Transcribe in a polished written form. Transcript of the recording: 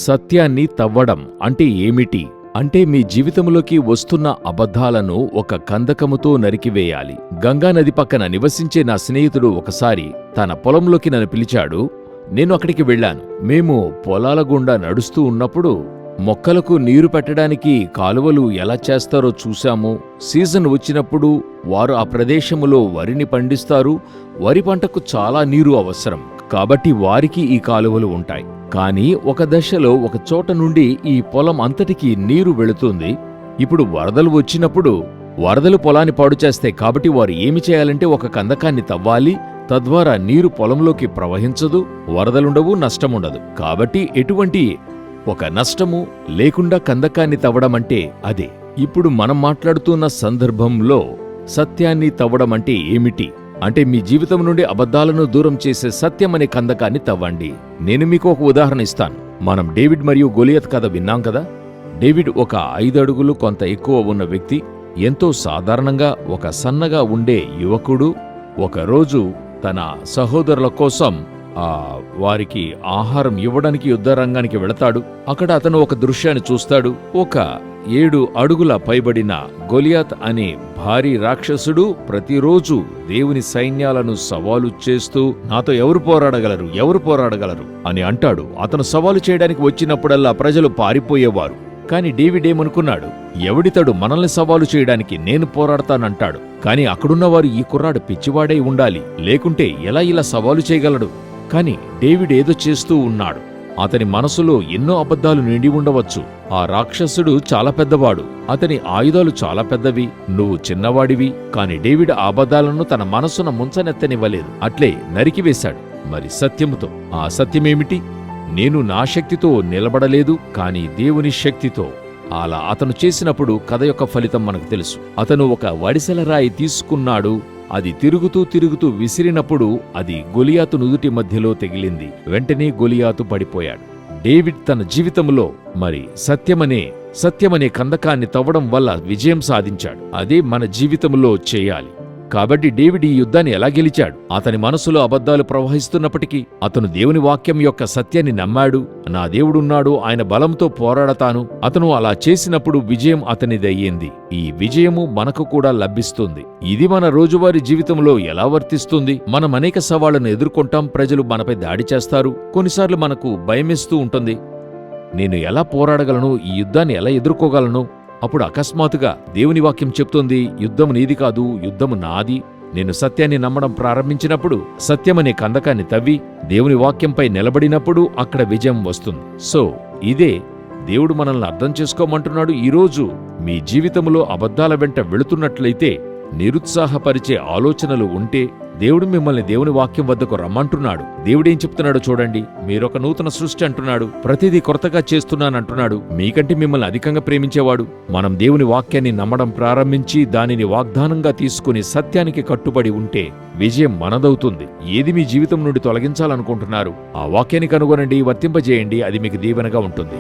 సత్యాన్ని తవ్వడం అంటే ఏమిటి? అంటే మీ జీవితంలోకి వస్తున్న అబద్ధాలను ఒక కందకముతో నరికివేయాలి. గంగానది పక్కన నివసించే నా స్నేహితుడు ఒకసారి తన పొలంలోకి నన్ను పిలిచాడు. నేను అక్కడికి వెళ్ళాను. మేము పొలాల గుండా నడుస్తూ ఉన్నప్పుడు మొక్కలకు నీరు పెట్టడానికి కాలువలు ఎలా చేస్తారో చూశాము. సీజన్ వచ్చినప్పుడు వారు ఆ ప్రదేశములో వరిని పండిస్తారు. వరి పంటకు చాలా నీరు అవసరం కాబట్టి వారికి ఈ కాలువలు ఉంటాయి. కానీ ఒక దశలో ఒక చోట నుండి ఈ పొలం అంతటికీ నీరు వెళుతుంది. ఇప్పుడు వరదలు వచ్చినప్పుడు వరదలు పొలాన్ని పాడు చేస్తాయి. కాబట్టి వారు ఏమి చేయాలంటే ఒక కందకాన్ని తవ్వాలి. తద్వారా నీరు పొలంలోకి ప్రవహించదు, వరదలుండవు, నష్టముండదు. కాబట్టి ఎటువంటి ఒక నష్టము లేకుండా కందకాన్ని తవ్వడమంటే అదే. ఇప్పుడు మనం మాట్లాడుతున్న సందర్భంలో సత్యాన్ని తవ్వడమంటే ఏమిటి? అంటే మీ జీవితం నుండి అబద్ధాలను దూరం చేసే సత్యం అనే కందకాన్ని తవ్వండి. నేను మీకు ఒక ఉదాహరణ ఇస్తాను. మనం డేవిడ్ మరియు గొలియత్ కథ విన్నాం కదా. డేవిడ్ ఒక 5 అడుగులు కొంత ఎక్కువ ఉన్న వ్యక్తి. ఎంతో సాధారణంగా ఒక సన్నగా ఉండే యువకుడు ఒకరోజు తన సహోదరుల కోసం వారికి ఆహారం ఇవ్వడానికి యుద్ధరంగానికి వెళతాడు. అక్కడ అతను ఒక దృశ్యాన్ని చూస్తాడు. ఒక 7 అడుగుల పైబడిన గొలియాత్ అనే భారీ రాక్షసుడు ప్రతిరోజు దేవుని సైన్యాలను సవాలు చేస్తూ నాతో ఎవరు పోరాడగలరు అని అంటాడు. అతను సవాలు చేయడానికి వచ్చినప్పుడల్లా ప్రజలు పారిపోయేవారు. కాని డేవిడ్ ఏమనుకున్నాడు, ఎవడితడు మనల్ని సవాలు చేయడానికి, నేను పోరాడతానంటాడు. కాని అక్కడున్నవారు ఈ కుర్రాడు పిచ్చివాడై ఉండాలి, లేకుంటే ఎలా ఇలా సవాలు చేయగలడు? కాని డేవిడ్ ఏదో చేస్తూ ఉన్నాడు. అతని మనసులో ఎన్నో అబద్ధాలు నిండి ఉండవచ్చు. ఆ రాక్షసుడు చాలా పెద్దవాడు, అతని ఆయుధాలు చాలా పెద్దవి, నువ్వు చిన్నవాడివి. కాని డేవిడ్ ఆ అబద్ధాలను తన మనసున ముంచనెత్తనివ్వలేదు. అట్లే నరికివేశాడు. మరి సత్యముతో, ఆ సత్యమేమిటి? నేను నా శక్తితో నిలబడలేదు, కాని దేవుని శక్తితో. అలా అతను చేసినప్పుడు కథ యొక్క ఫలితం మనకు తెలుసు. అతను ఒక వడిసెల రాయి తీసుకున్నాడు. అది తిరుగుతూ విసిరినప్పుడు అది గొలియాతు నుదుటి మధ్యలో తగిలింది. వెంటనే గొలియాతు పడిపోయాడు. డేవిడ్ తన జీవితంలో మరి సత్యమనే కందకాన్ని తవ్వడం వల్ల విజయం సాధించాడు. అదే మన జీవితంలో చేయాలి. కాబట్టి డేవిడ్ ఈ యుద్ధాన్ని ఎలా గెలిచాడు? అతని మనసులో అబద్ధాలు ప్రవహిస్తున్నప్పటికీ అతను దేవుని వాక్యం యొక్క సత్యాన్ని నమ్మాడు. నా దేవుడున్నాడు, ఆయన బలంతో పోరాడతాను. అతను అలా చేసినప్పుడు విజయం అతనిదయ్యింది. ఈ విజయము మనకు కూడా లభిస్తుంది. ఇది మన రోజువారీ జీవితంలో ఎలా వర్తిస్తుంది? మనం అనేక సవాళ్లను ఎదుర్కొంటాం. ప్రజలు మనపై దాడి చేస్తారు. కొన్నిసార్లు మనకు భయమేస్తూ ఉంటుంది. నేను ఎలా పోరాడగలను? ఈ యుద్ధాన్ని ఎలా ఎదుర్కోగలను? అప్పుడు అకస్మాత్తుగా దేవుని వాక్యం చెప్తోంది, యుద్ధము నీది కాదు, యుద్ధము నాది. నేను సత్యాన్ని నమ్మడం ప్రారంభించినప్పుడు, సత్యమనే కందకాన్ని తవ్వి దేవుని వాక్యంపై నిలబడినప్పుడు అక్కడ విజయం వస్తుంది. సో ఇదే దేవుడు మనల్ని అర్థం చేసుకోమంటున్నాడు. ఈరోజు మీ జీవితంలో అబద్ధాల వెంట వెళుతున్నట్లయితే, నిరుత్సాహపరిచే ఆలోచనలు ఉంటే, దేవుడు మిమ్మల్ని దేవుని వాక్యం వద్దకు రమ్మంటున్నాడు. దేవుడేం చెప్తున్నాడో చూడండి. మీరొక నూతన సృష్టి అంటున్నాడు. ప్రతిదీ కొత్తగా చేస్తున్నానంటున్నాడు. మీకంటే మిమ్మల్ని అధికంగా ప్రేమించేవాడు. మనం దేవుని వాక్యాన్ని నమ్మడం ప్రారంభించి దానిని వాగ్దానంగా తీసుకుని సత్యానికి కట్టుబడి ఉంటే విజయం మనదవుతుంది. ఏది మీ జీవితం నుండి తొలగించాలనుకుంటున్నారు? ఆ వాక్యాన్ని కనుగొనండి, వర్తింపజేయండి. అది మీకు దీవెనగా ఉంటుంది.